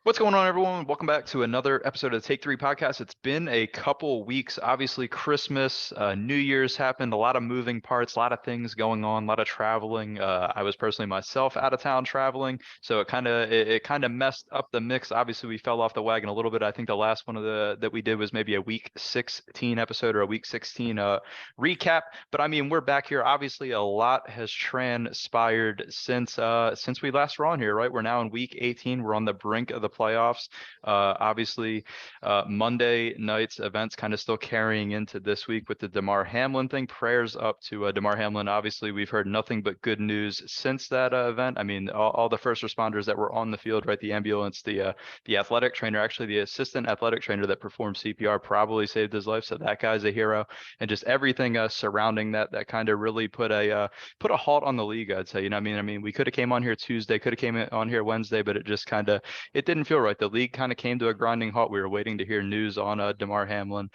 What's going on, everyone? Welcome back to another episode of the Take Three podcast. It's been a couple weeks. Obviously, Christmas, New Year's happened, a lot of moving parts, a lot of things going on, a lot of traveling. I was personally myself out of town traveling, so it kind of messed up the mix. Obviously, we fell off the wagon a little bit. I think the last one of the that we did was maybe a week 16 episode or a week 16 recap. But I mean, we're back here. Obviously, a lot has transpired since we last were on here, right? We're now in week 18. We're on the brink of the playoffs. Obviously, Monday night's events kind of still carrying into this week with the Damar Hamlin thing. Prayers up to Damar Hamlin. Obviously, we've heard nothing but good news since that event. I mean, all the first responders that were on the field, right? The ambulance, the athletic trainer, actually the assistant athletic trainer that performed CPR probably saved his life. So that guy's a hero, and just everything surrounding that kind of really put a halt on the league, I'd say. I mean, we could have came on here Tuesday, could have came on here Wednesday, but it didn't feel right. The league kind of came to a grinding halt. We were waiting to hear news on Damar Hamlin.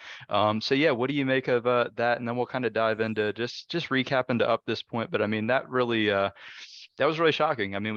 So yeah, what do you make of that? And then we'll kind of dive into just recapping to up this point. But I mean, that was really shocking. I mean,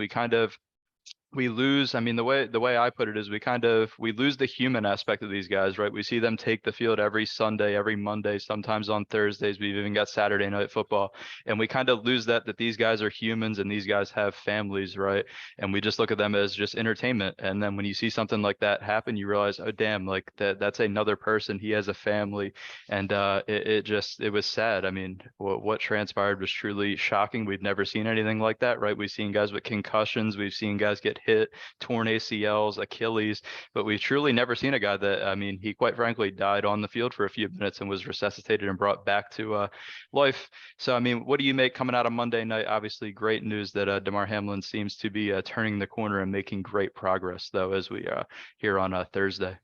we lose. I mean, the way I put it is we lose the human aspect of these guys, right? We see them take the field every Sunday, every Monday, sometimes on Thursdays. We've even got Saturday night football, and we kind of lose that these guys are humans and these guys have families, right? And we just look at them as just entertainment. And then when you see something like that happen, you realize, oh damn, like that's another person. He has a family, and it was sad. I mean, what transpired was truly shocking. We've never seen anything like that, right? We've seen guys with concussions, we've seen guys get hit, torn ACLs, Achilles, but we've truly never seen a guy that, I mean, he quite frankly died on the field for a few minutes and was resuscitated and brought back to life. So, I mean, what do you make coming out of Monday night? Obviously, great news that Damar Hamlin seems to be turning the corner and making great progress, though, as we here on Thursday.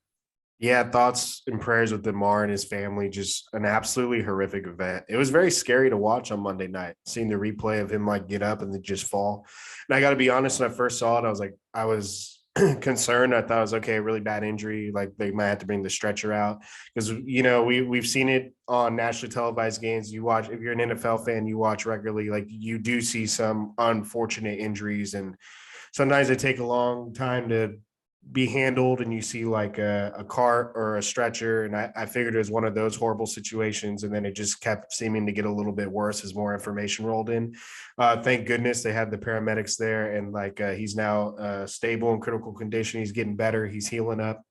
Yeah, thoughts and prayers with Damar and his family. Just an absolutely horrific event. It was very scary to watch on Monday night, seeing the replay of him like get up and then just fall. And I got to be honest, when I first saw it, I was concerned. I thought it was okay, really bad injury. Like they might have to bring the stretcher out because we've seen it on nationally televised games. You watch if you're an NFL fan, you watch regularly. Like you do see some unfortunate injuries, and sometimes they take a long time to be handled, and you see like a cart or a stretcher. And I figured it was one of those horrible situations. And then it just kept seeming to get a little bit worse as more information rolled in. Thank goodness they had the paramedics there, and like he's now stable in critical condition. He's getting better. He's healing up.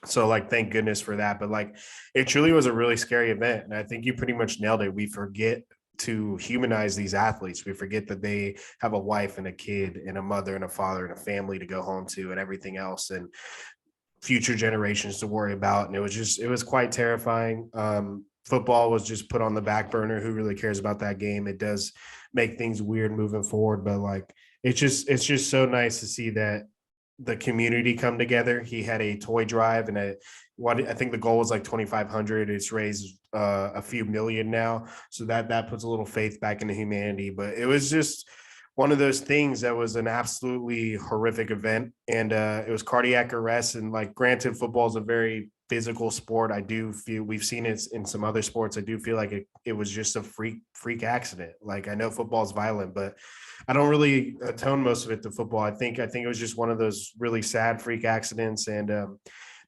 So like, thank goodness for that. But like, it truly was a really scary event. And I think you pretty much nailed it. We forget to humanize these athletes. We forget that they have a wife and a kid and a mother and a father and a family to go home to and everything else, and future generations to worry about. And it was quite terrifying. Football was just put on the back burner. Who really cares about that game? It does make things weird moving forward, but like, it's just so nice to see that the community come together. He had a toy drive, and I think the goal was like 2,500. It's raised a few million now, so that puts a little faith back into humanity. But it was just one of those things that was an absolutely horrific event, and it was cardiac arrest. And like, granted, football is a very physical sport. I do feel we've seen it in some other sports. I do feel like it was just a freak accident. Like, I know football is violent, but I don't really atone most of it to football. I think it was just one of those really sad freak accidents. And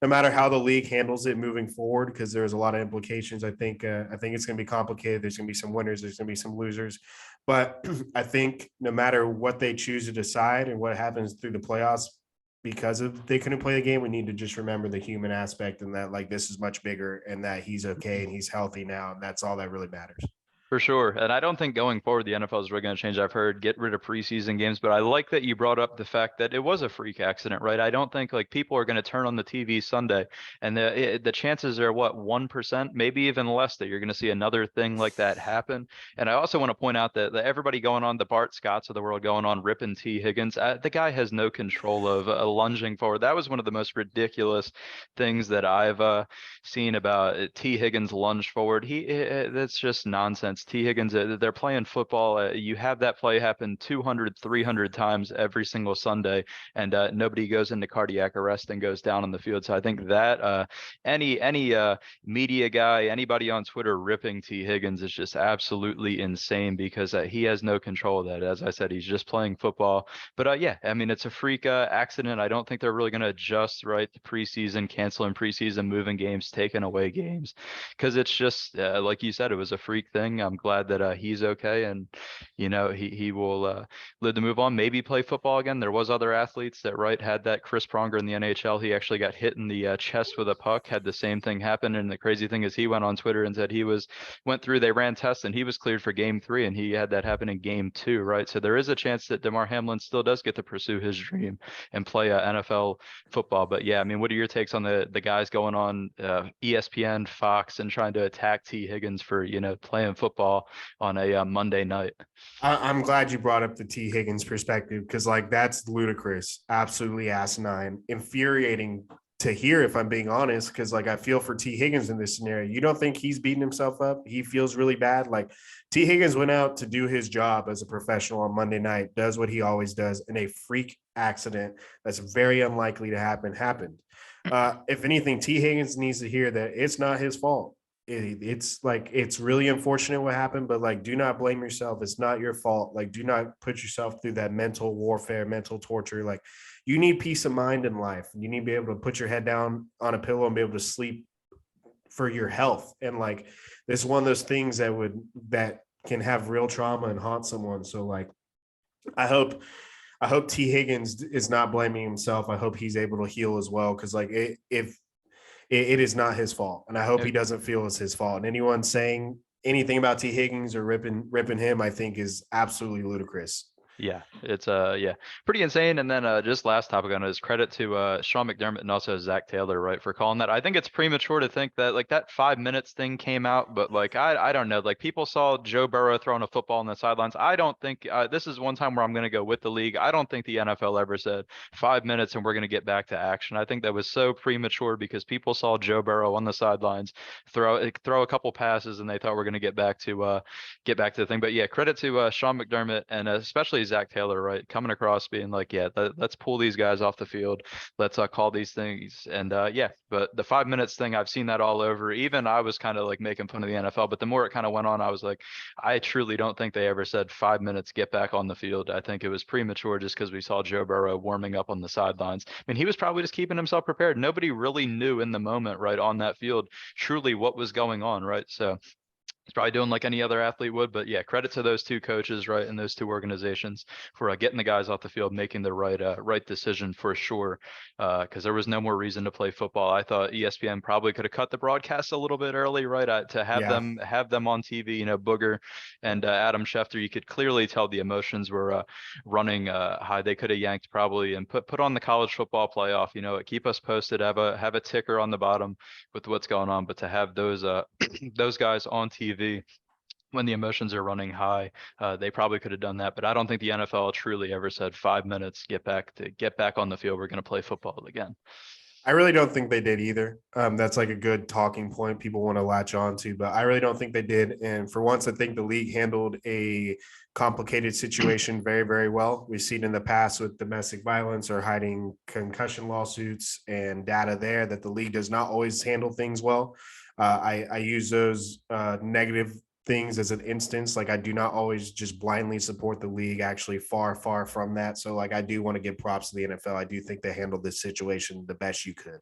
no matter how the league handles it moving forward, because there's a lot of implications, I think it's going to be complicated. There's going to be some winners. There's going to be some losers. But I think no matter what they choose to decide and what happens through the playoffs, because of they couldn't play the game, we need to just remember the human aspect, and that like this is much bigger, and that he's okay and he's healthy now, and that's all that really matters. For sure. And I don't think going forward, the NFL is really going to change. I've heard get rid of preseason games, but I like that you brought up the fact that it was a freak accident, right? I don't think like people are going to turn on the TV Sunday and the chances are what, 1%, maybe even less, that you're going to see another thing like that happen. And I also want to point out that everybody going on the Bart Scotts of the world going on ripping T. Higgins, the guy has no control of lunging forward. That was one of the most ridiculous things that I've seen about T. Higgins lunge forward. That's just nonsense. performance. T. Higgins, they're playing football. You have that play happen 200, 300 times every single Sunday, and nobody goes into cardiac arrest and goes down on the field. So I think that any media guy, anybody on Twitter ripping T. Higgins is just absolutely insane because he has no control of that. As I said, he's just playing football. But yeah, I mean, it's a freak accident. I don't think they're really going to adjust, right? The preseason, canceling preseason, moving games, taking away games, because it's just like you said, it was a freak thing. I'm glad that he's okay, and he will live to move on. Maybe play football again. There was other athletes that had that. Chris Pronger in the NHL, he actually got hit in the chest with a puck, had the same thing happen. And the crazy thing is, he went on Twitter and said they ran tests and he was cleared for game 3, and he had that happen in game 2, right? So there is a chance that Damar Hamlin still does get to pursue his dream and play NFL football. But yeah, I mean, what are your takes on the guys going on ESPN, Fox, and trying to attack T. Higgins for playing football on a Monday night? I'm glad you brought up the T. Higgins perspective, because that's ludicrous, absolutely asinine, infuriating to hear, if I'm being honest, because I feel for T. Higgins in this scenario. You don't think he's beating himself up? He feels really bad. T. Higgins went out to do his job as a professional on Monday night, does what he always does, and a freak accident that's very unlikely to happen happened. If anything, T. Higgins needs to hear that it's not his fault. It's really unfortunate what happened, but do not blame yourself. It's not your fault. Do not put yourself through that mental warfare, mental torture. You need peace of mind in life. You need to be able to put your head down on a pillow and be able to sleep for your health. And this is one of those things that can have real trauma and haunt someone. So I hope T. Higgins is not blaming himself. I hope he's able to heal as well, because it is not his fault, and I hope he doesn't feel it's his fault. And anyone saying anything about T. Higgins or ripping him, I think, is absolutely ludicrous. Yeah, it's pretty insane. And then just last topic on it is credit to Sean McDermott and also Zach Taylor, right, for calling that. I think it's premature to think that that 5 minutes thing came out, but I don't know. People saw Joe Burrow throwing a football on the sidelines. I don't think this is one time where I'm going to go with the league. I don't think the NFL ever said 5 minutes and we're going to get back to action. I think that was so premature because people saw Joe Burrow on the sidelines throw a couple passes and they thought we're going to get back to the thing. But yeah, credit to Sean McDermott and especially Zach Taylor, right, coming across being let's pull these guys off the field, let's call these things. And but the 5 minutes thing, I've seen that all over. Even I was kind of making fun of the NFL, but the more it kind of went on, I was I truly don't think they ever said 5 minutes, get back on the field. I think it was premature just because we saw Joe Burrow warming up on the sidelines. I mean, he was probably just keeping himself prepared. Nobody really knew in the moment, right, on that field, truly what was going on, right? So he's probably doing like any other athlete would. But yeah, credit to those two coaches, right, and those two organizations for getting the guys off the field, making the right decision for sure. Because there was no more reason to play football. I thought ESPN probably could have cut the broadcast a little bit early, right, to have them on TV. Booger and Adam Schefter, you could clearly tell the emotions were running high. They could have yanked probably and put on the college football playoff. Keep us posted. Have a ticker on the bottom with what's going on. But to have those those guys on TV when the emotions are running high, they probably could have done that. But I don't think the NFL truly ever said 5 minutes, get back on the field, we're going to play football again. I really don't think they did either. That's a good talking point people want to latch on to, but I really don't think they did. And for once, I think the league handled a complicated situation very, very well. We've seen in the past with domestic violence or hiding concussion lawsuits and data there that the league does not always handle things well. I use those negative things as an instance. I do not always just blindly support the league, actually far from that. So I do want to give props to the NFL. I do think they handled this situation the best you could.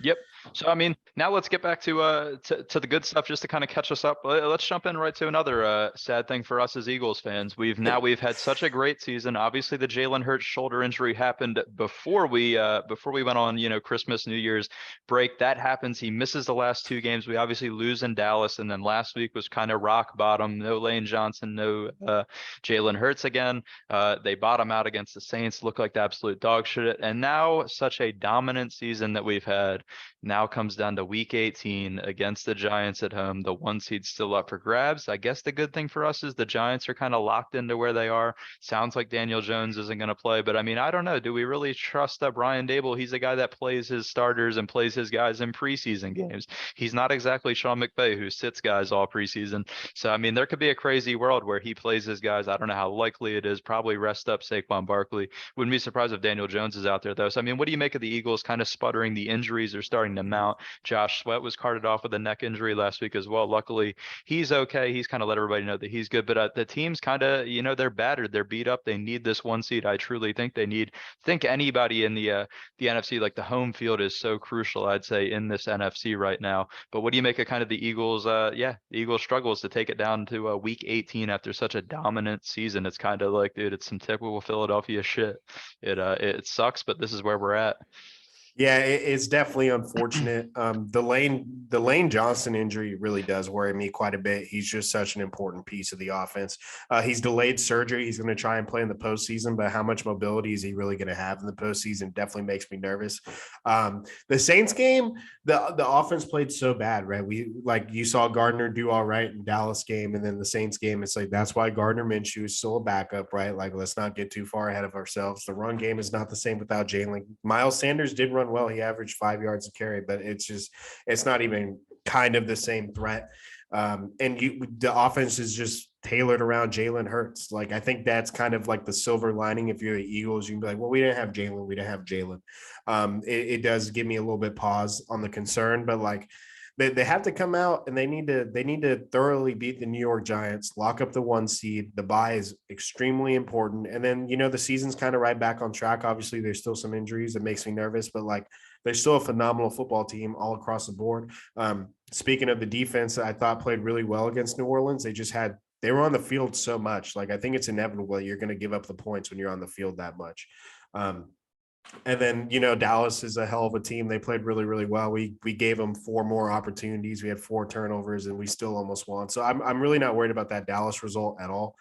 Yep. So, I mean, now let's get back to the good stuff just to kind of catch us up. Let's jump in right to another sad thing for us as Eagles fans. We've had such a great season. Obviously, the Jalen Hurts shoulder injury happened before we went on, Christmas, New Year's break. That happens. He misses the last 2 games. We obviously lose in Dallas. And then last week was kind of rock bottom. No Lane Johnson, no Jalen Hurts again. They bottom out against the Saints, look like the absolute dog shit. And now such a dominant season that we've had now comes down to week 18 against the Giants at home. The 1 seed still up for grabs. I guess the good thing for us is the Giants are kind of locked into where they are. Sounds like Daniel Jones isn't going to play, but I mean, I don't know. Do we really trust Brian Dable? He's a guy that plays his starters and plays his guys in preseason games. He's not exactly Sean McVay who sits guys all preseason. So, I mean, there could be a crazy world where he plays his guys. I don't know how likely it is. Probably rest up Saquon Barkley. Wouldn't be surprised if Daniel Jones is out there, though. So, I mean, what do you make of the Eagles kind of sputtering? The injuries are starting to mount. Josh Sweat was carted off with a neck injury last week as well. Luckily, he's okay. He's kind of let everybody know that he's good. But the team's kind of, they're battered. They're beat up. They need this one seed. I truly think they need. Think anybody in the NFC, like the home field is so crucial, I'd say, in this NFC right now. But what do you make of kind of the Eagles? The Eagles struggles to take it down to week 18 after such a dominant season. It's kind of like, dude, it's some typical Philadelphia shit. It sucks, but this is where we're at. Yeah, it's definitely unfortunate. The Lane Johnson injury really does worry me quite a bit. He's just such an important piece of the offense. He's delayed surgery. He's going to try and play in the postseason, but how much mobility is he really going to have in the postseason definitely makes me nervous. The Saints game, the offense played so bad, right? You saw Gardner do all right in Dallas game, and then the Saints game, it's like that's why Gardner Minshew is still a backup, right? Like, let's not get too far ahead of ourselves. The run game is not the same without Jalen. Miles Sanders did run well. He averaged 5 yards a carry, but it's not even kind of the same threat. The offense is just tailored around Jalen Hurts. Like, I think that's kind of like the silver lining. If you're the Eagles, you can be like, well, we didn't have Jalen. We didn't have Jalen. It does give me a little bit pause on the concern, but like, they have to come out and they need to thoroughly beat the New York Giants, lock up the 1 seed. The bye is extremely important. And then, the season's kind of right back on track. Obviously, there's still some injuries that makes me nervous, but like, they're still a phenomenal football team all across the board. Speaking of the defense, I thought played really well against New Orleans. They were on the field so much. Like, I think it's inevitable you're going to give up the points when you're on the field that much. And then, Dallas is a hell of a team. They played really, really well. We gave them 4 more opportunities. We had 4 turnovers and we still almost won. So I'm really not worried about that Dallas result at all.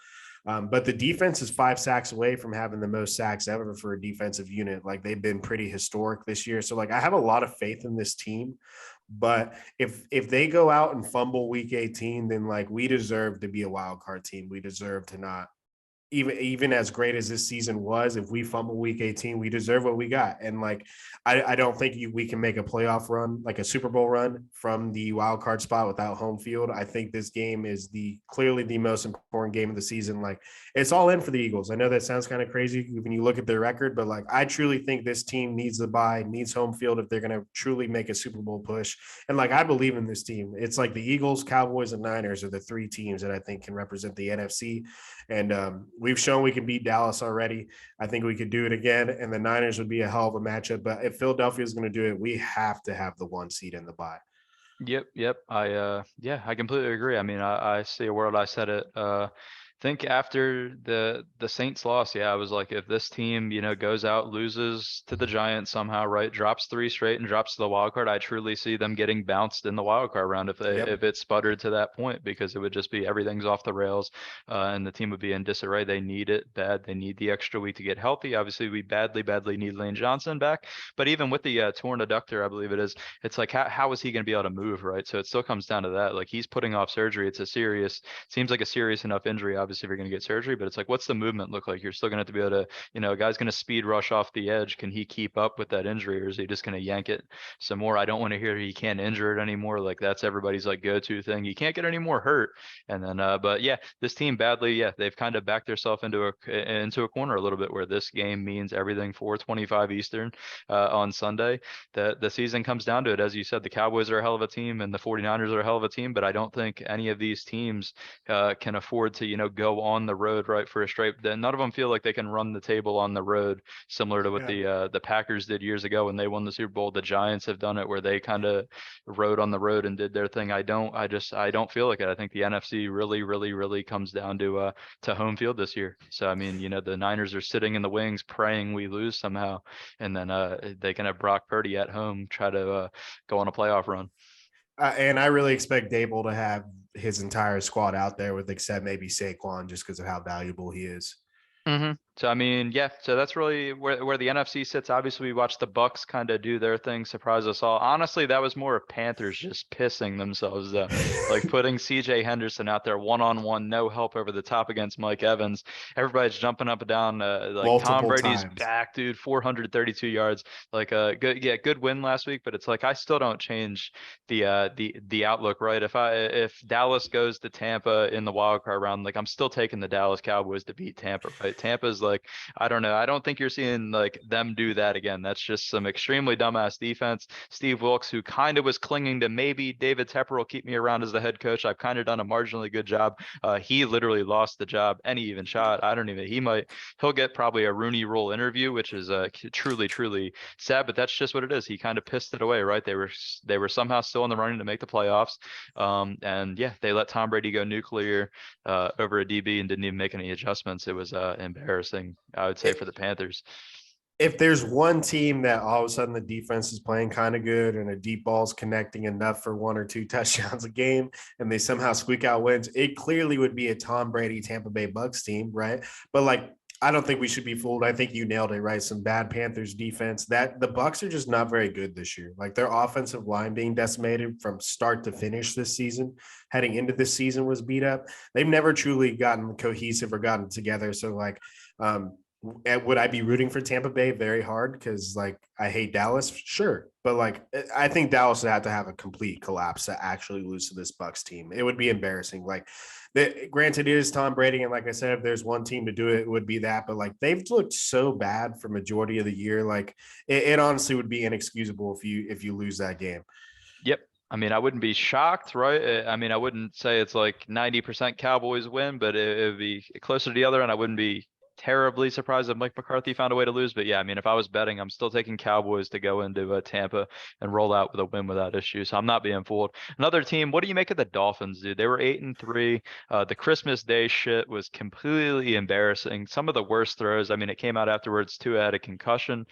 But the defense is 5 sacks away from having the most sacks ever for a defensive unit. Like, they've been pretty historic this year. So like, I have a lot of faith in this team, but if they go out and fumble week 18, then like, we deserve to be a wild card team. We deserve to not. Even as great as this season was, if we fumble week 18, we deserve what we got. And like, I don't think we can make a playoff run, like a Super Bowl run from the wild card spot without home field. I think this game is clearly the most important game of the season. Like, it's all in for the Eagles. I know that sounds kind of crazy when you look at their record, but like, I truly think this team needs the bye, needs home field if they're going to truly make a Super Bowl push. And like, I believe in this team. It's like the Eagles, Cowboys, and Niners are the 3 teams that I think can represent the NFC. And we've shown we can beat Dallas already. I think we could do it again. And the Niners would be a hell of a matchup. But if Philadelphia is going to do it, we have to have the 1 seed in the bye. Yep. I completely agree. I mean, I see a world. I said it. Think after the Saints loss, I was like, if this team, goes out, loses to the Giants somehow, right, drops 3 straight and drops to the wild card, I truly see them getting bounced in the wild card round if it sputtered to that point, because it would just be everything's off the rails, and the team would be in disarray. They need it bad. They need the extra week to get healthy. Obviously, we badly need Lane Johnson back, but even with the torn adductor, I believe it is, it's like, how is he going to be able to move, right? So it still comes down to that. Like, he's putting off surgery. Seems like a serious enough injury, obviously, if you're going to get surgery, but it's like, what's the movement look like? You're still going to have to be able to, a guy's going to speed rush off the edge. Can he keep up with that injury, or is he just going to yank it some more? I don't want to hear he can't injure it anymore. Like, that's everybody's like go-to thing. You can't get any more hurt. And then, but yeah, this team badly, they've kind of backed themselves into a corner a little bit, where this game means everything. 4:25 Eastern on Sunday. The season comes down to it. As you said, the Cowboys are a hell of a team and the 49ers are a hell of a team, but I don't think any of these teams can afford to, go on the road, right, for a straight. None of them feel like they can run the table on the road, similar to what the Packers did years ago when they won the Super Bowl. The Giants have done it, where they kind of rode on the road and did their thing. I don't feel like it. I think the NFC really comes down to home field this year. So I mean, the Niners are sitting in the wings praying we lose somehow, and then they can have Brock Purdy at home try to go on a playoff run. And I really expect Dable to have his entire squad out there, with except maybe Saquon, just because of how valuable he is. Mm-hmm. So I mean, yeah, so that's really where the NFC sits. Obviously, we watched the Bucks kind of do their thing, surprise us all. Honestly, that was more of Panthers just pissing themselves though. Like putting CJ Henderson out there one-on-one, no help over the top against Mike Evans. Everybody's jumping up and down. Like Tom multiple Brady's times. back, dude, 432 yards. Like good, yeah, good win last week, but it's like I still don't change the outlook, right? If Dallas goes to Tampa in the wild card round, like I'm still taking the Dallas Cowboys to beat Tampa, right? Tampa's like, I don't know. I don't think you're seeing like them do that again. That's just some extremely dumbass defense. Steve Wilkes, who kind of was clinging to maybe David Tepper will keep me around as the head coach. I've kind of done a marginally good job. He literally lost the job any even shot. I don't even, he'll get probably a Rooney Rule interview, which is truly, truly sad, but that's just what it is. He kind of pissed it away, right? They were somehow still in the running to make the playoffs. And yeah, they let Tom Brady go nuclear over a DB and didn't even make any adjustments. It was embarrassing, I would say, for the Panthers. If there's one team that all of a sudden the defense is playing kind of good and a deep ball's connecting enough for 1 or 2 touchdowns a game and they somehow squeak out wins, it clearly would be a Tom Brady Tampa Bay Bucks team, right? But like, I don't think we should be fooled. I think you nailed it, right? Some bad Panthers defense. That the Bucks are just not very good this year. Like their offensive line being decimated from start to finish this season, heading into this season was beat up. They've never truly gotten cohesive or gotten together. So like, would I be rooting for Tampa Bay very hard because like I hate Dallas? Sure. But like I think Dallas would have to have a complete collapse to actually lose to this Bucks team. It would be embarrassing. Like granted, it is Tom Brady, and like I said, if there's one team to do it, it would be that. But like they've looked so bad for majority of the year, like it honestly would be inexcusable if you lose that game. Yep. I mean, I wouldn't be shocked, right? I mean, I wouldn't say it's like 90% Cowboys win, but it would be closer to the other, and I wouldn't be terribly surprised if Mike McCarthy found a way to lose. But yeah, I mean, if I was betting, I'm still taking Cowboys to go into Tampa and roll out with a win without issue. So I'm not being fooled. Another team, what do you make of the Dolphins, dude? They were 8-3. The Christmas Day shit was completely embarrassing. Some of the worst throws. I mean, it came out afterwards. Tua had a concussion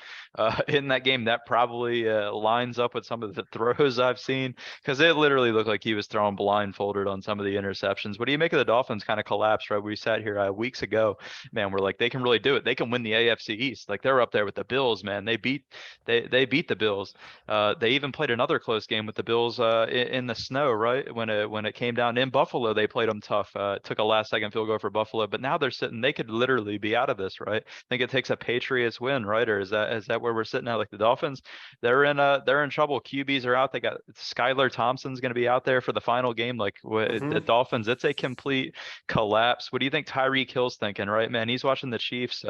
in that game. That probably lines up with some of the throws I've seen because it literally looked like he was throwing blindfolded on some of the interceptions. What do you make of the Dolphins kind of collapse, right? We sat here weeks ago, man, we're like, they can really do it. They can win the AFC East. Like they're up there with the Bills, man. They beat the Bills. They even played another close game with the Bills in the snow, right? When it came down in Buffalo, they played them tough. Took a last second field goal for Buffalo, but now they're sitting. They could literally be out of this, right? I think it takes a Patriots win, right? Or is that where we're sitting at? Like the Dolphins, they're in trouble. QBs are out. They got Skylar Thompson's going to be out there for the final game. Like the Dolphins, it's a complete collapse. What do you think Tyreek Hill's thinking, right, man? He's watching the Chiefs.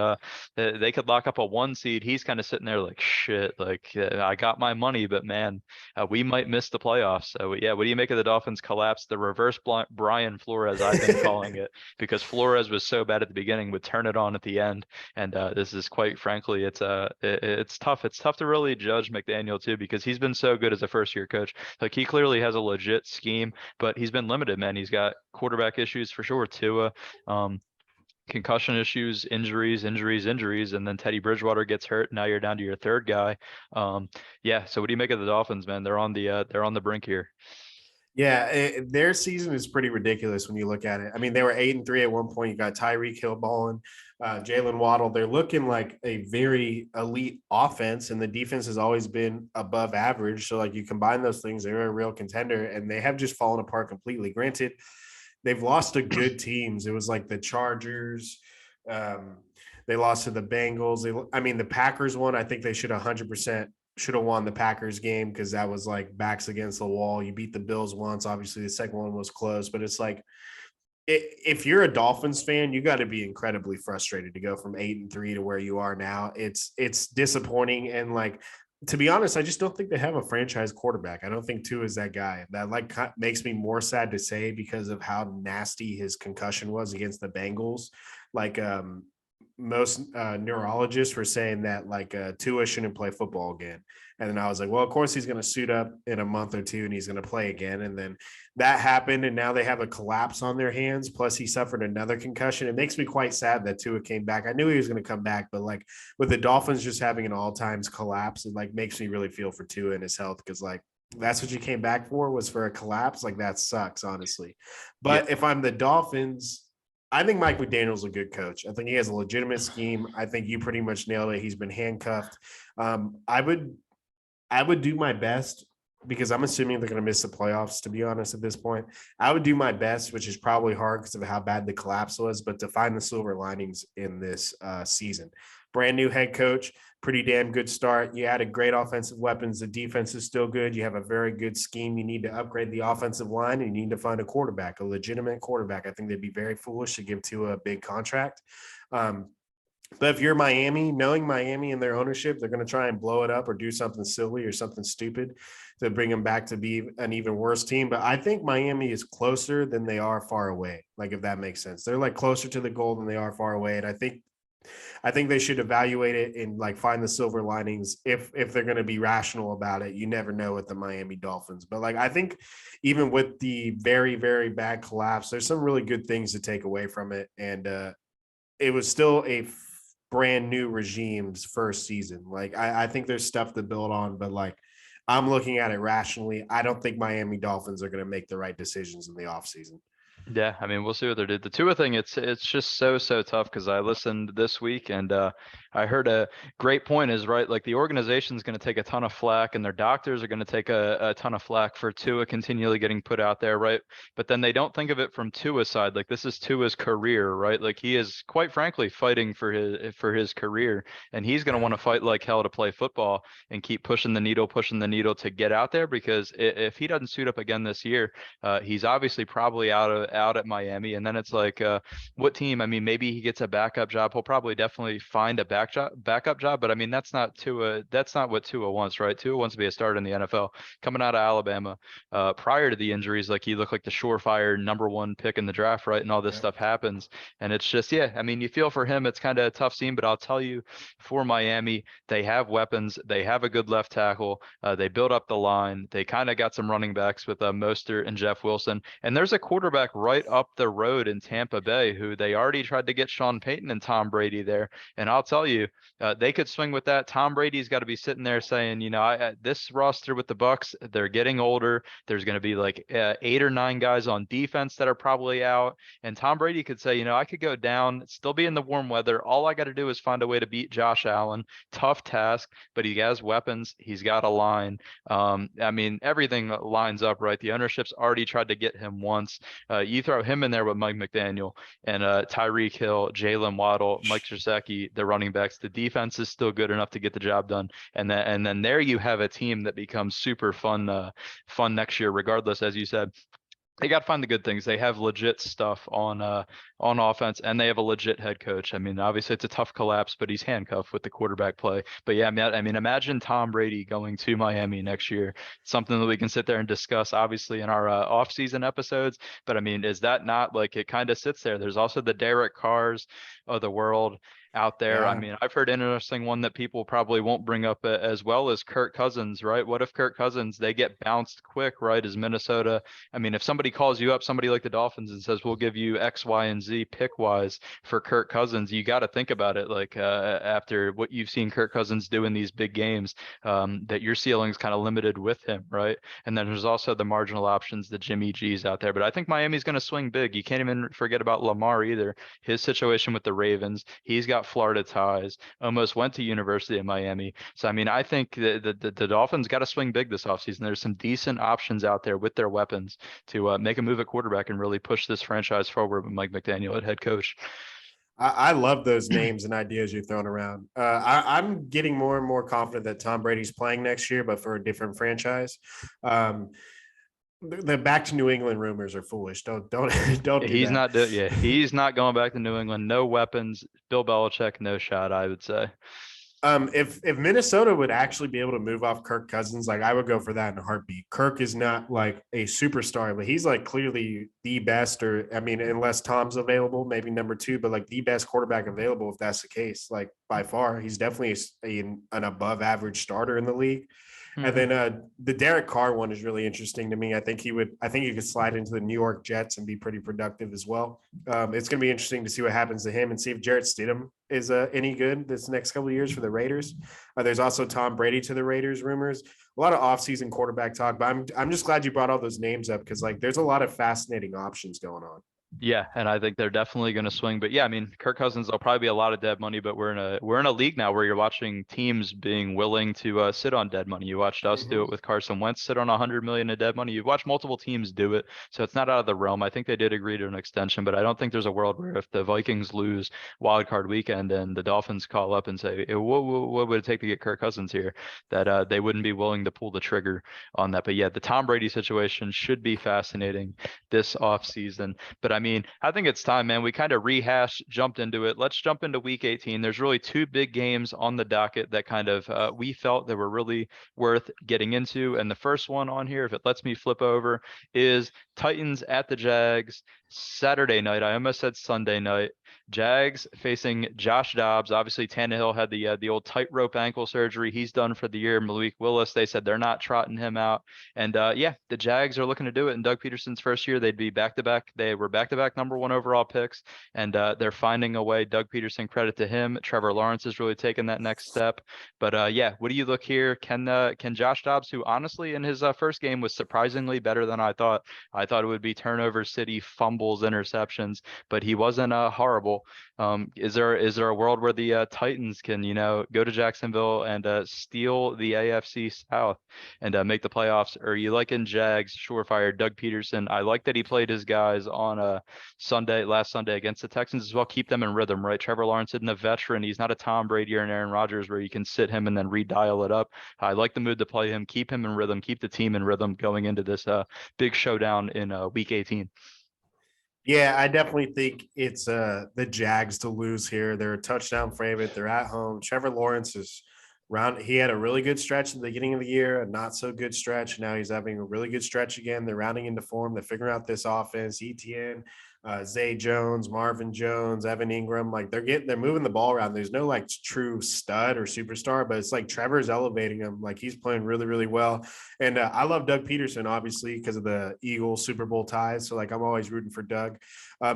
They could lock up a 1 seed. He's kind of sitting there like, shit, like I got my money, but man, we might miss the playoffs. So yeah, what do you make of the Dolphins collapse? The reverse Brian Flores, I've been calling it, because Flores was so bad at the beginning, would turn it on at the end. And this is quite frankly, it's tough. It's tough to really judge McDaniel too, because he's been so good as a first year coach. Like he clearly has a legit scheme, but he's been limited, man. He's got quarterback issues for sure. Tua, concussion issues, injuries, and then Teddy Bridgewater gets hurt. Now you're down to your third guy. Yeah. So what do you make of the Dolphins, man? They're on the brink here. Yeah, their season is pretty ridiculous when you look at it. I mean, they were 8-3 at one point. You got Tyreek Hill balling, Jalen Waddle. They're looking like a very elite offense, and the defense has always been above average. So, like, you combine those things, they're a real contender, and they have just fallen apart completely. Granted, they've lost to good teams. It was like the Chargers. They lost to the Bengals. The Packers won. I think they should 100% should have won the Packers game because that was like backs against the wall. You beat the Bills once. Obviously, the second one was close, but it's like if you're a Dolphins fan, you got to be incredibly frustrated to go from 8-3 to where you are now. It's disappointing, and like, to be honest, I just don't think they have a franchise quarterback. I don't think Tua is that guy. That like makes me more sad to say because of how nasty his concussion was against the Bengals. Like most neurologists were saying that like Tua shouldn't play football again. And then I was like, well, of course he's going to suit up in a month or two and he's going to play again. And then that happened. And now they have a collapse on their hands. Plus he suffered another concussion. It makes me quite sad that Tua came back. I knew he was going to come back, but like with the Dolphins just having an all times collapse, it like makes me really feel for Tua and his health. Because like, that's what you came back for, was for a collapse. Like that sucks, honestly. But if I'm the Dolphins, I think Mike McDaniel's a good coach. I think he has a legitimate scheme. I think you pretty much nailed it. He's been handcuffed. I would do my best because I'm assuming they're going to miss the playoffs, to be honest, at this point. I would do my best, which is probably hard because of how bad the collapse was, but to find the silver linings in this season. Brand new head coach, pretty damn good start. You added great offensive weapons. The defense is still good. You have a very good scheme. You need to upgrade the offensive line, and you need to find a quarterback, a legitimate quarterback. I think they'd be very foolish to give Tua a big contract. But if you're Miami, knowing Miami and their ownership, they're going to try and blow it up or do something silly or something stupid to bring them back to be an even worse team. But I think Miami is closer than they are far away. Like, if that makes sense, they're like closer to the goal than they are far away. And I think they should evaluate it and like find the silver linings if they're going to be rational about it. You never know with the Miami Dolphins. But like, I think even with the very, very bad collapse, there's some really good things to take away from it. And it was still a brand new regime's first season. Like, I think there's stuff to build on, but like, I'm looking at it rationally. I don't think Miami Dolphins are going to make the right decisions in the offseason. Yeah, I mean, we'll see what they did. The Tua thing, it's just so tough because I listened this week and I heard a great point is right. Like the organization is going to take a ton of flack and their doctors are going to take a ton of flack for Tua continually getting put out there, right? But then they don't think of it from Tua's side. Like this is Tua's career, right? Like he is quite frankly fighting for his career, and he's going to want to fight like hell to play football and keep pushing the needle to get out there because if he doesn't suit up again this year, he's obviously probably out at Miami, and then it's like, what team? I mean, maybe he gets a backup job. He'll probably definitely find a backup job, but I mean, that's not Tua. That's not what Tua wants, right? Tua wants to be a starter in the NFL. Coming out of Alabama, prior to the injuries, like he looked like the surefire #1 pick in the draft, right? And all this stuff happens, and it's just, yeah. I mean, you feel for him. It's kind of a tough scene, but I'll tell you, for Miami, they have weapons. They have a good left tackle. They built up the line. They kind of got some running backs with Mostert and Jeff Wilson, and there's a quarterback right up the road in Tampa Bay who they already tried to get Sean Payton and Tom Brady there. And I'll tell you, they could swing with that. Tom Brady's got to be sitting there saying, you know, this roster with the Bucks, they're getting older. There's going to be like 8 or 9 guys on defense that are probably out. And Tom Brady could say, you know, I could go down, still be in the warm weather. All I got to do is find a way to beat Josh Allen. Tough task, but he has weapons. He's got a line. I mean, everything lines up, right? The ownership's already tried to get him once. You throw him in there with Mike McDaniel and Tyreek Hill, Jalen Waddle, Mike Gesicki, the running backs. The defense is still good enough to get the job done, and then there you have a team that becomes super fun next year, regardless, as you said. They got to find the good things. They have legit stuff on offense, and they have a legit head coach. I mean, obviously it's a tough collapse, but he's handcuffed with the quarterback play. But yeah, I mean, imagine Tom Brady going to Miami next year. Something that we can sit there and discuss, obviously, in our off-season episodes. But I mean, is that not like it kind of sits there? There's also the Derek Carrs of the world out there. Yeah. I mean, I've heard an interesting one that people probably won't bring up as well as Kirk Cousins, right? What if Kirk Cousins, they get bounced quick, right? As Minnesota, I mean, if somebody calls you up, somebody like the Dolphins, and says, we'll give you X, Y, and Z pick wise for Kirk Cousins, you got to think about it. Like after what you've seen Kirk Cousins do in these big games, that your ceiling's kind of limited with him, right? And then there's also the marginal options, the Jimmy G's out there. But I think Miami's going to swing big. You can't even forget about Lamar either. His situation with the Ravens, he's got Florida ties, almost went to University of Miami. So, I mean, I think the Dolphins got to swing big this offseason. There's some decent options out there with their weapons to make a move at quarterback and really push this franchise forward with Mike McDaniel at head coach. I love those names and ideas you're throwing around. I'm getting more and more confident that Tom Brady's playing next year, but for a different franchise. The back to New England rumors are foolish. Don't do He's that. he's not going back to New England. No weapons. Bill Belichick, no shot, I would say. If Minnesota would actually be able to move off Kirk Cousins, like I would go for that in a heartbeat. Kirk is not like a superstar, but he's like clearly the best, or I mean, unless Tom's available, maybe number 2, but like the best quarterback available if that's the case. Like by far, he's definitely an above average starter in the league. And then the Derek Carr one is really interesting to me. I think he could slide into the New York Jets and be pretty productive as well. It's going to be interesting to see what happens to him and see if Jarrett Stidham is any good this next couple of years for the Raiders. There's also Tom Brady to the Raiders rumors. A lot of offseason quarterback talk, but I'm just glad you brought all those names up because like there's a lot of fascinating options going on. Yeah, and I think they're definitely going to swing. But yeah, I mean, Kirk Cousins, there'll probably be a lot of dead money, but we're in a league now where you're watching teams being willing to sit on dead money. You watched us do Mhm. it with Carson Wentz, sit on 100 million in dead money. You've watched multiple teams do it, so it's not out of the realm. I think they did agree to an extension, but I don't think there's a world where if the Vikings lose wild card weekend and the Dolphins call up and say, what would it take to get Kirk Cousins here, that they wouldn't be willing to pull the trigger on that. But yeah, the Tom Brady situation should be fascinating this offseason. But I mean, I think it's time, man. We kind of jumped into it. Let's jump into week 18. There's really two big games on the docket that kind of we felt that were really worth getting into. And the first one on here, if it lets me flip over, is Titans at the Jags Saturday night. I almost said Sunday night. Jags facing Josh Dobbs. Obviously, Tannehill had the old tightrope ankle surgery. He's done for the year. Malik Willis, they said they're not trotting him out. And yeah, the Jags are looking to do it. In Doug Peterson's first year, they'd be back to back. They were back to back number one overall picks, and they're finding a way. Doug Peterson, credit to him. Trevor Lawrence has really taken that next step. But yeah, what do you look here? Can Josh Dobbs, who honestly in his first game was surprisingly better than I thought. I thought it would be turnover city, fumbles, interceptions, but he wasn't horrible. Is there a world where the Titans can go to Jacksonville and steal the AFC South and make the playoffs? Or are you liking Jags surefire Doug Peterson? I like that he played his guys on last Sunday against the Texans as well. Keep them in rhythm, right? Trevor Lawrence isn't a veteran. He's not a Tom Brady or an Aaron Rodgers where you can sit him and then redial it up. I like the mood to play him, keep him in rhythm, keep the team in rhythm going into this big showdown in week 18. Yeah, I definitely think it's the Jags to lose here. They're a touchdown favorite. They're at home. Trevor Lawrence is round. He had a really good stretch at the beginning of the year, a not so good stretch. Now he's having a really good stretch again. They're rounding into form. They're figuring out this offense. ETN, Zay Jones, Marvin Jones, Evan Ingram. Like they're moving the ball around. There's no like true stud or superstar, but it's like Trevor's elevating him. Like he's playing really, really well. And I love Doug Peterson, obviously, because of the Eagles Super Bowl ties. So like I'm always rooting for Doug.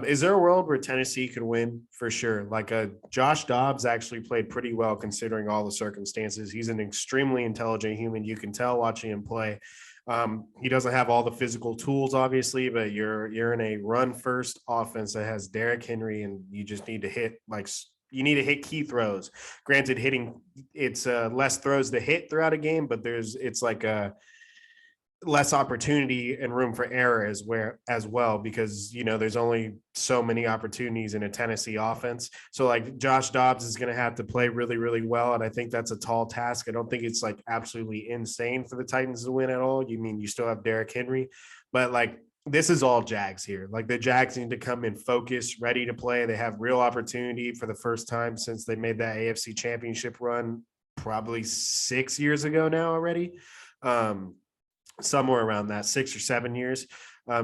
Is there a world where Tennessee could win? For sure? Like Josh Dobbs actually played pretty well considering all the circumstances. He's an extremely intelligent human. You can tell watching him play. He doesn't have all the physical tools, obviously, but you're in a run first offense that has Derrick Henry, and you just need to hit key throws. Granted, hitting it's less throws to hit throughout a game, but it's like a less opportunity and room for error as well, because there's only so many opportunities in a Tennessee offense. So like Josh Dobbs is going to have to play really, really well, and I think that's a tall task. I don't think it's like absolutely insane for the Titans to win at all. You still have Derrick Henry, but like this is all Jags here. Like the Jags need to come in focused, ready to play. They have real opportunity for the first time since they made that AFC Championship run probably 6 years ago now already. Somewhere around that 6 or 7 years.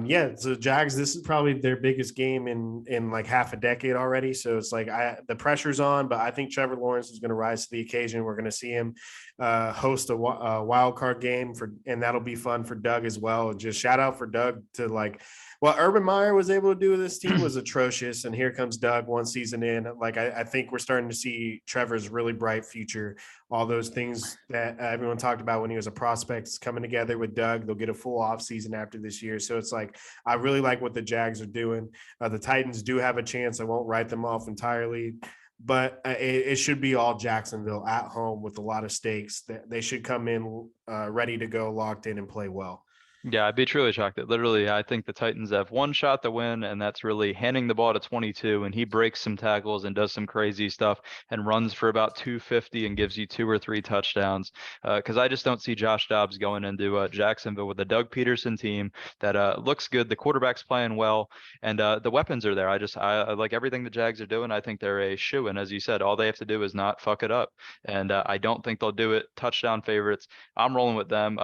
Yeah, so Jags, this is probably their biggest game in like half a decade already. So it's like the pressure's on, but I think Trevor Lawrence is going to rise to the occasion. We're going to see him host a wild card game and that'll be fun for Doug as well. Just shout out for Doug to like what Urban Meyer was able to do with this team was atrocious. And here comes Doug one season in. Like I think we're starting to see Trevor's really bright future. All those things that everyone talked about when he was a prospect is coming together with Doug. They'll get a full offseason after this year. So it's like, I really like what the Jags are doing. The Titans do have a chance. I won't write them off entirely, but it should be all Jacksonville at home with a lot of stakes. They should come in ready to go, locked in, and play well. Yeah, I'd be truly shocked that literally I think the Titans have one shot to win, and that's really handing the ball to 22, and he breaks some tackles and does some crazy stuff and runs for about 250 and gives you 2 or 3 touchdowns. Because I just don't see Josh Dobbs going into Jacksonville with a Doug Peterson team that looks good. The quarterback's playing well, and the weapons are there. I like everything the Jags are doing. I think they're a shoo-in. As you said, all they have to do is not fuck it up, and I don't think they'll do it. Touchdown favorites. I'm rolling with them.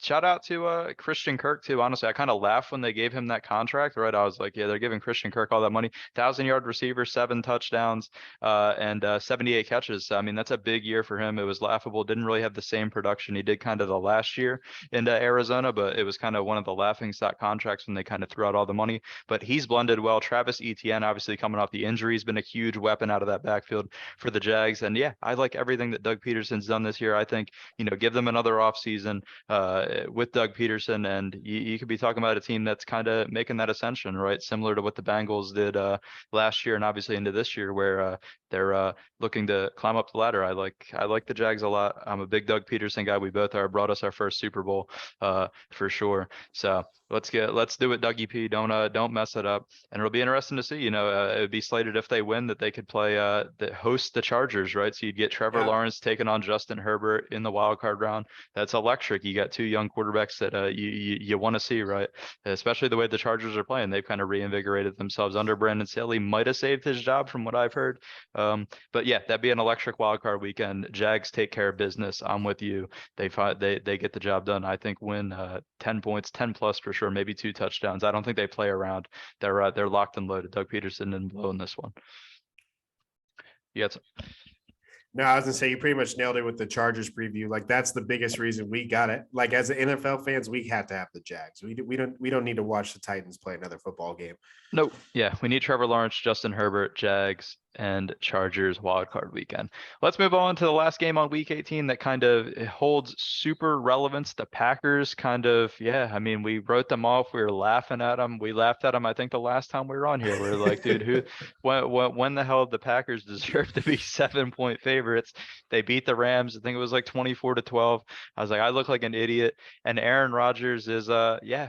Shout out to Christian Kirk too. Honestly, I kind of laughed when they gave him that contract, right? I was like, yeah, they're giving Christian Kirk all that money. 1,000-yard receiver, 7 touchdowns, and 78 catches. I mean, that's a big year for him. It was laughable. Didn't really have the same production he did kind of the last year in Arizona, but it was kind of one of the laughing stock contracts when they kind of threw out all the money. But he's blended well. Travis Etienne, obviously coming off the injury, has been a huge weapon out of that backfield for the Jags. And yeah, I like everything that Doug Peterson's done this year. I think, give them another offseason. with Doug Peterson, and you could be talking about a team that's kind of making that ascension, right? Similar to what the Bengals did last year, and obviously into this year, where they're looking to climb up the ladder. I like the Jags a lot. I'm a big Doug Peterson guy. We both are. Brought us our first Super Bowl for sure. So let's do it, Dougie P. Don't mess it up. And it'll be interesting to see. It would be slated if they win that they could play host the Chargers, right? So you'd get Trevor Lawrence taking on Justin Herbert in the wild card round. That's electric. You got two young quarterbacks that you want to see, right? Especially the way the Chargers are playing. They've kind of reinvigorated themselves under Brandon Staley. Might have saved his job from what I've heard. But yeah, that'd be an electric wild card weekend. Jags take care of business. I'm with you. They get the job done. I think win 10 points, 10 plus for sure, maybe 2 touchdowns. I don't think they play around. They're locked and loaded. Doug Peterson didn't blow in this one. You got some. No, I was gonna say you pretty much nailed it with the Chargers preview. Like that's the biggest reason we got it. Like as NFL fans, we have to have the Jags. We don't need to watch the Titans play another football game. Nope. Yeah, we need Trevor Lawrence, Justin Herbert, Jags, and Chargers wildcard weekend. Let's move on to the last game on week 18 that kind of holds super relevance. The Packers we wrote them off. We were laughing at them. We laughed at them, I think, the last time we were on here. We were like, dude, when the hell did the Packers deserve to be 7-point favorites? They beat the Rams. I think it was like 24-12. I was like, I look like an idiot. And Aaron Rodgers is,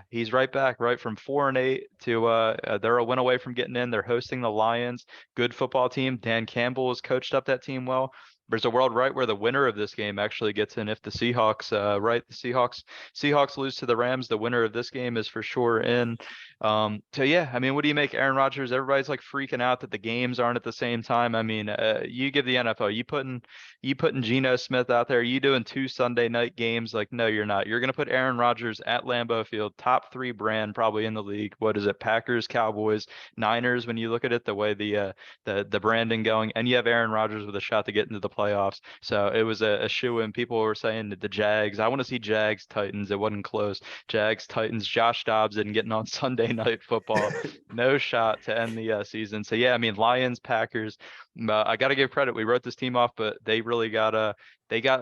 he's right back, right from 4-8 to they're a win away from getting in. They're hosting the Lions. Good football team. Dan Campbell has coached up that team well. There's a world, right, where the winner of this game actually gets in. If the Seahawks, Seahawks lose to the Rams, the winner of this game is for sure in. What do you make? Aaron Rodgers, everybody's like freaking out that the games aren't at the same time. You give the NFL, you putting Geno Smith out there, you doing 2 Sunday night games. Like, no, you're not. You're going to put Aaron Rodgers at Lambeau Field, top 3 brand probably in the league. What is it? Packers, Cowboys, Niners, when you look at it, the way the branding going, and you have Aaron Rodgers with a shot to get into the playoffs. So it was a shoe-in. People were saying that the Jags, I want to see Jags, Titans. It wasn't close. Jags, Titans, Josh Dobbs and getting on Sunday night football. No shot to end the season. So Lions, Packers. I got to give credit. We wrote this team off, but they really got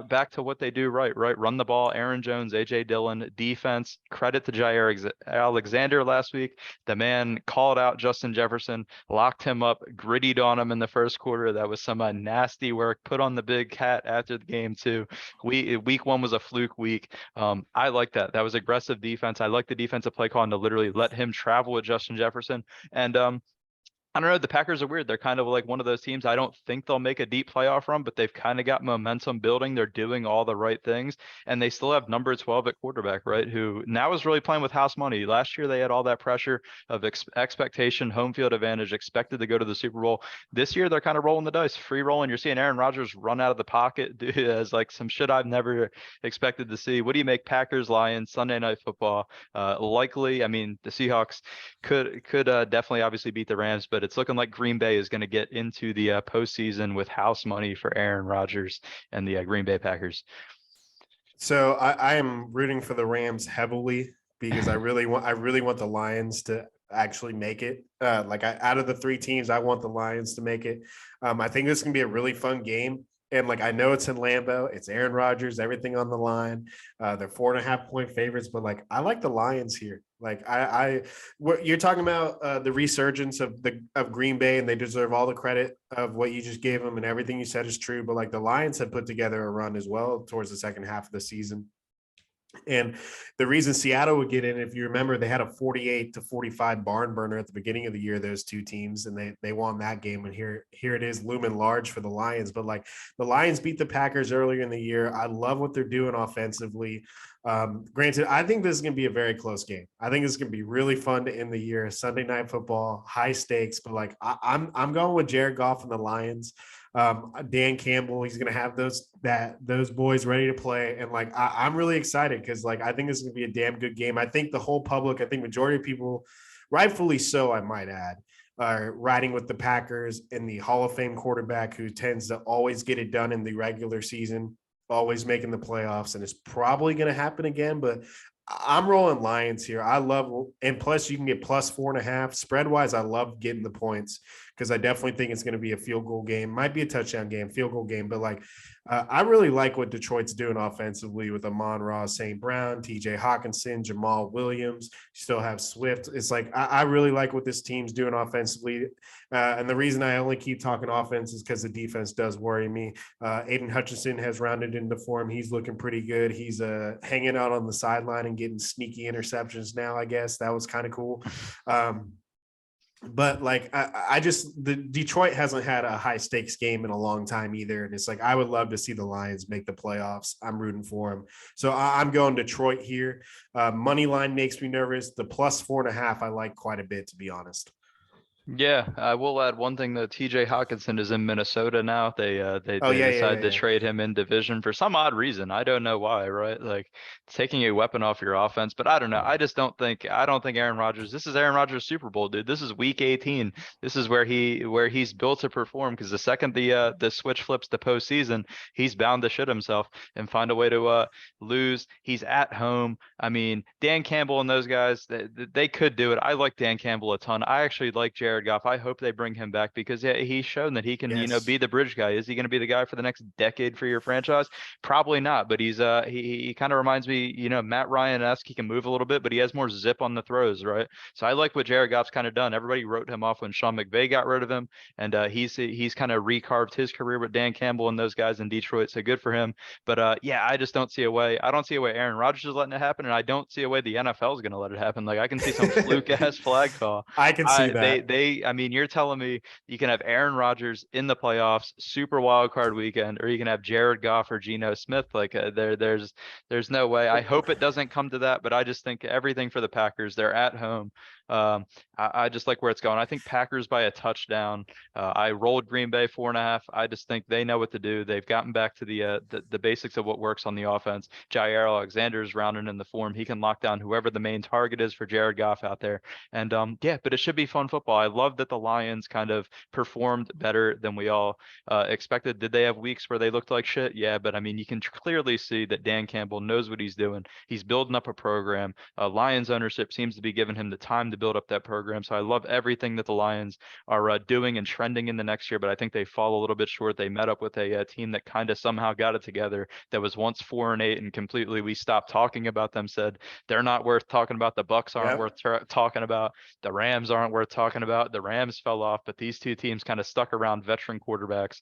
back to what they do right. Run the ball. Aaron Jones, AJ Dillon, defense. Credit to Jair Alexander last week. The man called out Justin Jefferson, locked him up, grittied on him in the first quarter. That was some nasty work. Put on the big hat after the game too. Week 1 was a fluke week. I like that. That was aggressive defense. I like the defensive play call to literally let him travel with Justin Jefferson. And I don't know. The Packers are weird. They're kind of like one of those teams. I don't think they'll make a deep playoff run, but they've kind of got momentum building. They're doing all the right things, and they still have number 12 at quarterback, right? Who now is really playing with house money. Last year, they had all that pressure of expectation, home field advantage, expected to go to the Super Bowl. This year, they're kind of rolling the dice, free rolling. You're seeing Aaron Rodgers run out of the pocket, dude, as like some shit I've never expected to see. What do you make? Packers, Lions, Sunday Night Football. Likely, the Seahawks could definitely obviously beat the Rams, but it's looking like Green Bay is going to get into the postseason with house money for Aaron Rodgers and the Green Bay Packers. So I am rooting for the Rams heavily because I really want the Lions to actually make it. Out of the 3 teams, I want the Lions to make it. I think this can be a really fun game. And I know it's in Lambeau, it's Aaron Rodgers, everything on the line. They're 4.5-point favorites, but I like the Lions here. You're talking about the resurgence of Green Bay, and they deserve all the credit of what you just gave them, and everything you said is true. But the Lions have put together a run as well towards the second half of the season. And the reason Seattle would get in, if you remember, they had a 48-45 barn burner at the beginning of the year, those 2 teams, and they won that game. And here it is looming large for the Lions. But the Lions beat the Packers earlier in the year. I love what they're doing offensively. Granted, I think this is going to be a very close game. I think it's going to be really fun to end the year. Sunday Night Football, high stakes, but I'm going with Jared Goff and the Lions. Dan Campbell, he's going to have those boys ready to play. And I'm really excited because I think this is going to be a damn good game. I think the whole public, I think majority of people, rightfully so, I might add, are riding with the Packers and the Hall of Fame quarterback who tends to always get it done in the regular season, always making the playoffs, and it's probably going to happen again. But I'm rolling Lions here. I love, and plus you can get plus 4.5 spread wise. I love getting the points because I definitely think it's going to be a field goal game. Might be a touchdown game, field goal game, but like I really like what Detroit's doing offensively with Amon-Ra St. Brown, TJ Hawkinson, Jamal Williams. You still have Swift. It's like I really like what this team's doing offensively. And the reason I only keep talking offense is because the defense does worry me. Aiden Hutchinson has rounded into form. He's looking pretty good. He's hanging out on the sideline and getting sneaky interceptions now, I guess. That was kind of cool. But like the Detroit hasn't had a high stakes game in a long time either, and it's like I would love to see the Lions make the playoffs. I'm rooting for them, so I'm going Detroit here. Money line makes me nervous. The plus 4.5 I like quite a bit, to be honest. Yeah, I will add one thing though. TJ Hawkinson is in Minnesota now. They decided to trade him in division for some odd reason. I don't know why, right? Like taking a weapon off your offense, but I don't know. I don't think Aaron Rodgers. This is Aaron Rodgers' Super Bowl, dude. This is week 18. This is where he's built to perform, because the second the switch flips to postseason, he's bound to shit himself and find a way to lose. He's at home. I mean, Dan Campbell and those guys, they could do it. I like Dan Campbell a ton. I actually like Jared Goff. I hope they bring him back, because he's shown that he can, be the bridge guy. Is he going to be the guy for the next decade for your franchise? Probably not, but he's he kind of reminds me, Matt Ryan-esque. He can move a little bit, but he has more zip on the throws, right? So I like what Jared Goff's kind of done. Everybody wrote him off when Sean McVay got rid of him, and he's kind of recarved his career with Dan Campbell and those guys in Detroit. So good for him. But I just don't see a way. I don't see a way Aaron Rodgers is letting it happen, and I don't see a way the NFL is going to let it happen. Like I can see some fluke ass flag call. I can see that. I mean, you're telling me you can have Aaron Rodgers in the playoffs, super wild card weekend, or you can have Jared Goff or Geno Smith. Like there's no way. I hope it doesn't come to that, but I just think everything for the Packers. They're at home. I just like where it's going. I think Packers by a touchdown. I rolled Green Bay 4.5. I just think they know what to do. They've gotten back to the basics of what works on the offense. Jair Alexander's rounding in the form. He can lock down whoever the main target is for Jared Goff out there. And but it should be fun football. I love that the Lions kind of performed better than we all expected. Did they have weeks where they looked like shit? Yeah, but I mean, you can clearly see that Dan Campbell knows what he's doing. He's building up a program. Lions ownership seems to be giving him the time to build up that program. So I love everything that the Lions are doing and trending in the next year, but I think they fall a little bit short. They met up with a team that kind of somehow got it together, that was once 4-8 and completely we stopped talking about them, said they're not worth talking about. The Bucks aren't worth talking about. The Rams aren't worth talking about. The Rams fell off, but these two teams kind of stuck around veteran quarterbacks.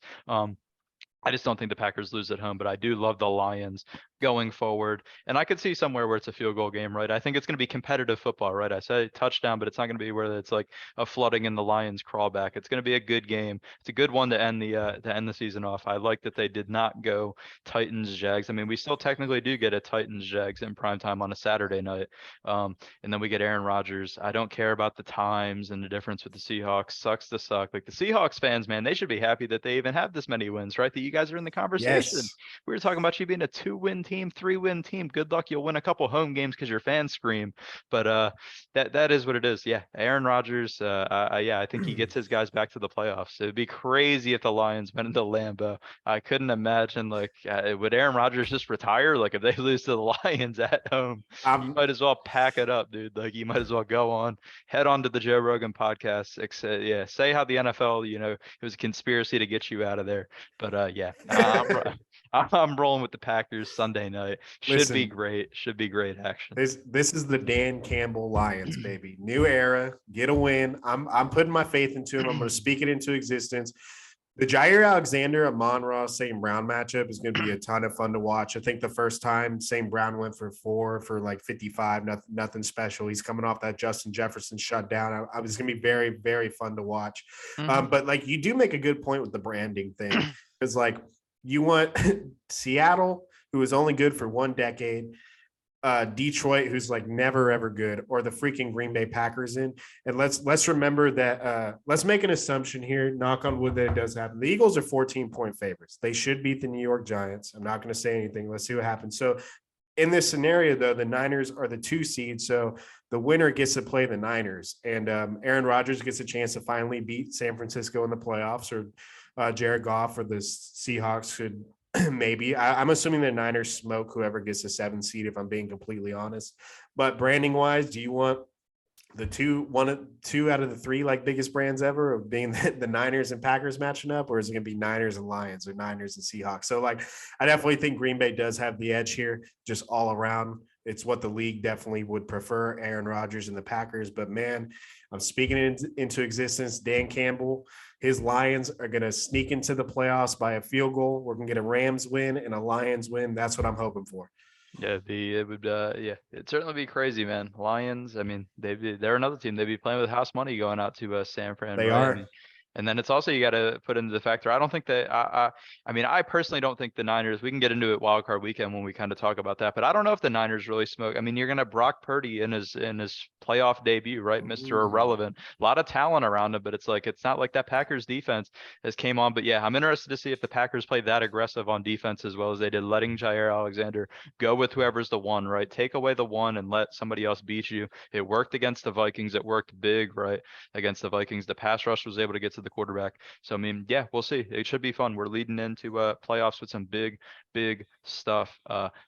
I just don't think the Packers lose at home, but I do love the Lions going forward. And I could see somewhere where it's a field goal game, right? I think it's going to be competitive football, right? I say touchdown, but it's not going to be where it's like a flooding in the Lions crawl back. It's going to be a good game. It's a good one to end the season off. I like that they did not go Titans Jags. I mean, we still technically do get a Titans Jags in primetime on a Saturday night. And then we get Aaron Rodgers. I don't care about the times and the difference with the Seahawks. Sucks to suck. Like the Seahawks fans, man, they should be happy that they even have this many wins, right? That you guys are in the conversation. Yes. We were talking about you being a 2-win team, 3-win team. Good luck. You'll win a couple home games because your fans scream. But that is what it is. Yeah, Aaron Rodgers. I think he gets his guys back to the playoffs. It'd be crazy if the Lions went into Lambeau. I couldn't imagine would Aaron Rodgers just retire? Like if they lose to the Lions at home, you might as well pack it up, dude. Like you might as well head on to the Joe Rogan podcast. Say how the NFL, it was a conspiracy to get you out of there. But I'm rolling with the Packers Sunday night. Should be great action. This is the Dan Campbell Lions, baby. New era, get a win. I'm putting my faith into him. I'm going to speak it into existence. The Jair Alexander, Amon-Ra St. Brown matchup is going to be a ton of fun to watch. I think the first time St. Brown went for 4 for like 55, nothing special. He's coming off that Justin Jefferson shutdown. I was going to be very, very fun to watch. But like you do make a good point with the branding thing. It's like you want Seattle, who is only good for 1 decade, Detroit, who's like never ever good, or the freaking Green Bay Packers in. And let's remember that let's make an assumption here, knock on wood, that it does happen. The Eagles are 14-point favorites. They should beat the New York Giants. I'm not going to say anything. Let's see what happens. So in this scenario, though, the Niners are the 2 seed, so the winner gets to play the Niners, and Aaron Rodgers gets a chance to finally beat San Francisco in the playoffs, or Jared Goff or the Seahawks could maybe. I'm assuming the Niners smoke whoever gets the 7 seed, if I'm being completely honest. But branding wise, do you want the two out of the three like biggest brands ever of being the Niners and Packers matching up, or is it going to be Niners and Lions or Niners and Seahawks? So like, I definitely think Green Bay does have the edge here, just all around. It's what the league definitely would prefer, Aaron Rodgers and the Packers. But man, I'm speaking it into existence. Dan Campbell, his Lions are going to sneak into the playoffs by a field goal. We're going to get a Rams win and a Lions win. That's what I'm hoping for. Yeah, it'd certainly be crazy, man. Lions, I mean, they're another team. They'd be playing with house money going out to San Fran, They right? I are. mean, and then it's also you got to put into the factor. I don't think that I mean, I personally don't think the Niners. We can get into it wild card weekend when we kind of talk about that, but I don't know if the Niners really smoke. I mean, you're gonna Brock Purdy in his playoff debut, right, Mr. Ooh. Irrelevant. A lot of talent around him, but it's like it's not like that Packers defense has came on. But yeah, I'm interested to see if the Packers play that aggressive on defense as well as they did, letting Jair Alexander go with whoever's the one, right? Take away the one and let somebody else beat you. It worked against the Vikings. It worked big, right? Against the Vikings. The pass rush was able to get to the quarterback. So, I mean, yeah, we'll see. It should be fun. We're leading into playoffs with some big stuff.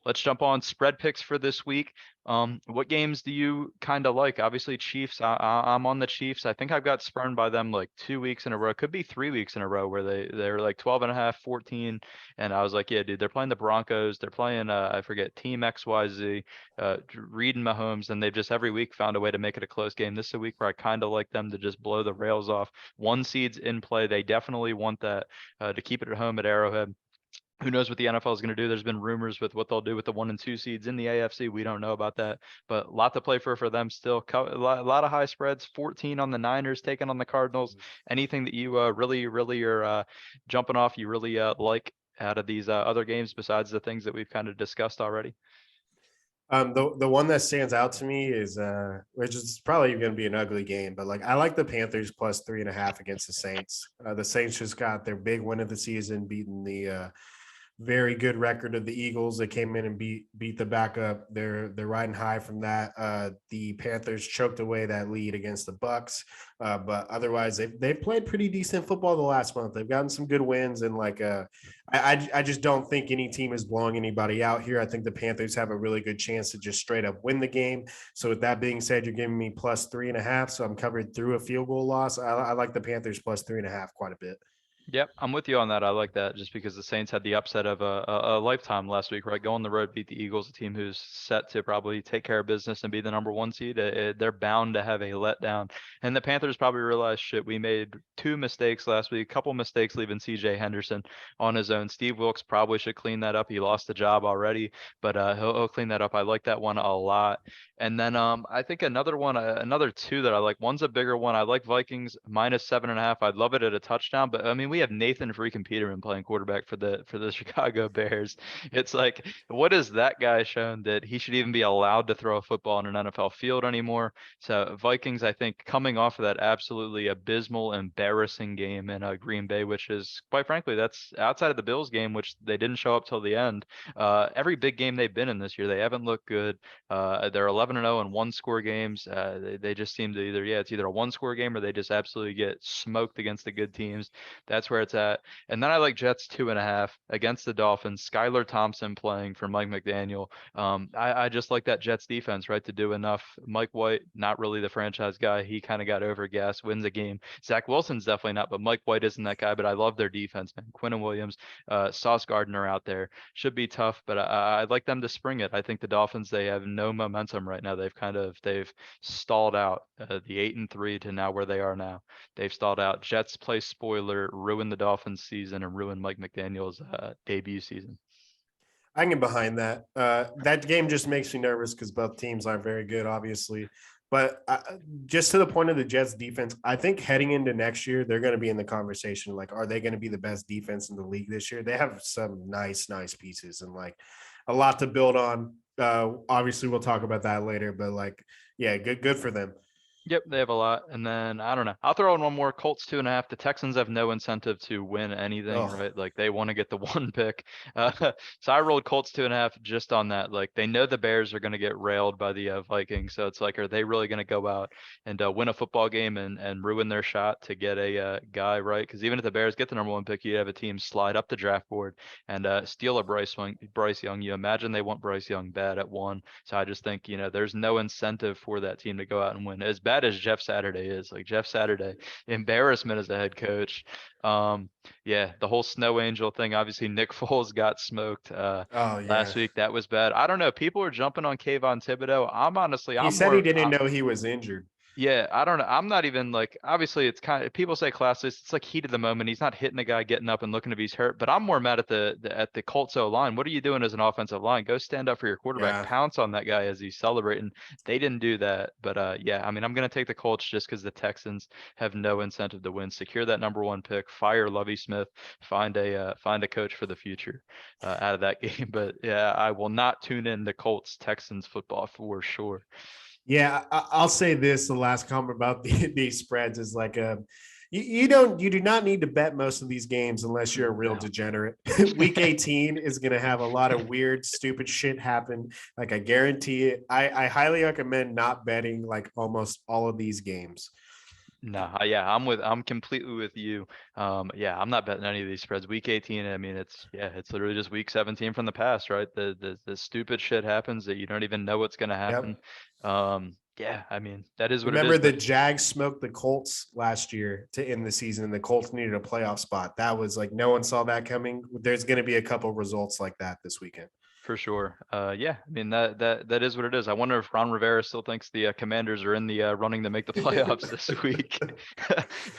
Let's jump on spread picks for this week. What games do you kind of like? Obviously, Chiefs. I'm on the Chiefs. I think I've got spurned by them like 2 weeks in a row. It could be 3 weeks in a row where they were like 12 and a half, 14. And I was like, yeah, dude, they're playing the Broncos. They're playing, I forget, Team XYZ, Reed and Mahomes. And they've just every week found a way to make it a close game. This is a week where I kind of like them to just blow the rails off. One seed's in play. They definitely want that to keep it at home at Arrowhead. Who knows what the NFL is going to do? There's been rumors with what they'll do with the 1 and 2 seeds in the AFC. We don't know about that, but a lot to play for them still. A lot of high spreads. 14 on the Niners, taking on the Cardinals. Anything that you really are jumping off? You really like out of these other games besides the things that we've kind of discussed already? The one that stands out to me is which is probably going to be an ugly game, but like I like the Panthers plus 3.5 against the Saints. The Saints just got their big win of the season, beating the very good record of the Eagles. They came in and beat the backup. They're riding high from that. The Panthers choked away that lead against the Bucks, but otherwise they've played pretty decent football the last month. They've gotten some good wins, and like I just don't think any team is blowing anybody out here. I think the Panthers have a really good chance to just straight up win the game. So with that being said, you're giving me plus 3.5, so I'm covered through a field goal loss. I like the Panthers plus 3.5 quite a bit. Yep, I'm with you on that. I like that just because the Saints had the upset of a lifetime last week, right? Go on the road, beat the Eagles, a team who's set to probably take care of business and be the number 1 seed. They're bound to have a letdown. And the Panthers probably realized, shit, we made 2 mistakes last week, a couple mistakes leaving CJ Henderson on his own. Steve Wilkes probably should clean that up. He lost the job already, but he'll clean that up. I like that one a lot. And then I think another one, another 2 that I like. One's a bigger one. I like Vikings minus 7.5. I'd love it at a touchdown, but I mean, we have Nathan freaking Peterman playing quarterback for the Chicago Bears. It's like, what has that guy shown that he should even be allowed to throw a football in an NFL field anymore? So Vikings, I think, coming off of that absolutely abysmal, embarrassing game in Green Bay, which is quite frankly, that's outside of the Bills game, which they didn't show up till the end. Every big game they've been in this year, they haven't looked good. They're 11-0 in 1-score games. They just seem to it's either a 1-score game or they just absolutely get smoked against the good teams. That's where it's at. And then I like Jets 2.5 against the Dolphins. Skylar Thompson playing for Mike McDaniel. I just like that Jets defense, right, to do enough. Mike White, not really the franchise guy. He kind of got over gas, wins a game. Zach Wilson's definitely not, but Mike White isn't that guy. But I love their defense, man. Quinnen Williams, Sauce Gardner out there. Should be tough, but I'd like them to spring it. I think the Dolphins, they have no momentum right now. They've stalled out the 8-3 to now where they are now. They've stalled out. Jets play spoiler, ruin the Dolphins season and ruin Mike McDaniel's debut season. I can get behind that. That game just makes me nervous because both teams aren't very good, obviously. But just to the point of the Jets defense, I think heading into next year, they're going to be in the conversation. Like, are they going to be the best defense in the league this year? They have some nice pieces and like a lot to build on. Obviously, we'll talk about that later, but like, yeah, good for them. Yep, they have a lot. And then I don't know. I'll throw in one more. Colts 2.5. The Texans have no incentive to win anything, Oh, right? Like they want to get the 1 pick. So I rolled Colts 2.5 just on that. Like they know the Bears are going to get railed by the Vikings. So it's like, are they really going to go out and win a football game and ruin their shot to get a guy, right? Because even if the Bears get the number 1 pick, you have a team slide up the draft board and steal a Bryce Young. You imagine they want Bryce Young bad at 1. So I just think, there's no incentive for that team to go out and win. As bad bad as Jeff Saturday is, like Jeff Saturday, embarrassment as a head coach. Yeah, the whole snow angel thing. Obviously, Nick Foles got smoked Oh yeah. last week. That was bad. I don't know. People are jumping on Kayvon Thibodeau. He I'm said he more. didn't know he was injured. Yeah, I don't know. I'm not even like, obviously it's kind of, people say classless. It's like heat of the moment. He's not hitting the guy getting up and looking if he's hurt, but I'm more mad at the Colts O line. What are you doing as an offensive line? Go stand up for your quarterback, Yeah. pounce on that guy as he's celebrating. They didn't do that. But yeah, I mean, I'm going to take the Colts just because the Texans have no incentive to win. Secure that number one pick, fire Lovie Smith, find a coach for the future out of that game. But yeah, I will not tune in to Colts Texans football for sure. Yeah, I'll say this: the last comment about these spreads is like you do not need to bet most of these games unless you're a real degenerate. Week 18 is going to have a lot of weird, stupid shit happen. Like I guarantee it. I highly recommend not betting like almost all of these games. No, yeah, I'm completely with you. Yeah, I'm not betting any of these spreads. Week 18, I mean, it's literally just week 17 from the past, right? The stupid shit happens that you don't even know what's gonna happen. Yep. Yeah, I mean, that is what it Remember is. the But Jags smoked the Colts last year to end the season, and the Colts needed a playoff spot. That was like no one saw that coming. There's going to be a couple results like that this weekend. for sure. Yeah, I mean that is what it is. I wonder if Ron Rivera still thinks the Commanders are in the running to make the playoffs this week.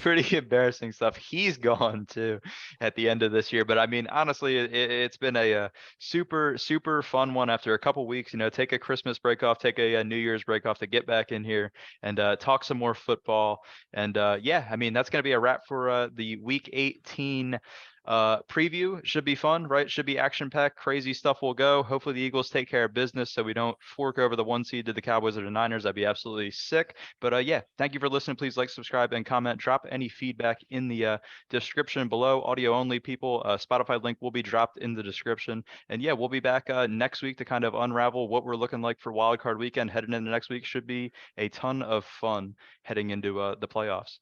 Pretty embarrassing stuff. He's gone too at the end of this year. But I mean, honestly, it's been a super super fun one after a couple weeks. You know, take a Christmas break off, take a New Year's break off to get back in here and talk some more football. And yeah, I mean that's gonna be a wrap for the Week 18 preview. Should be fun, right? Should be action packed. Crazy stuff will go. Hopefully the Eagles take care of business so we don't fork over the one seed to the Cowboys or the Niners. That'd be absolutely sick. But yeah, thank you for listening. Please like, subscribe, and comment. Drop any feedback in the description below. Audio only people. Spotify link will be dropped in the description. And yeah, we'll be back next week to kind of unravel what we're looking like for wildcard weekend. Heading into next week should be a ton of fun heading into the playoffs.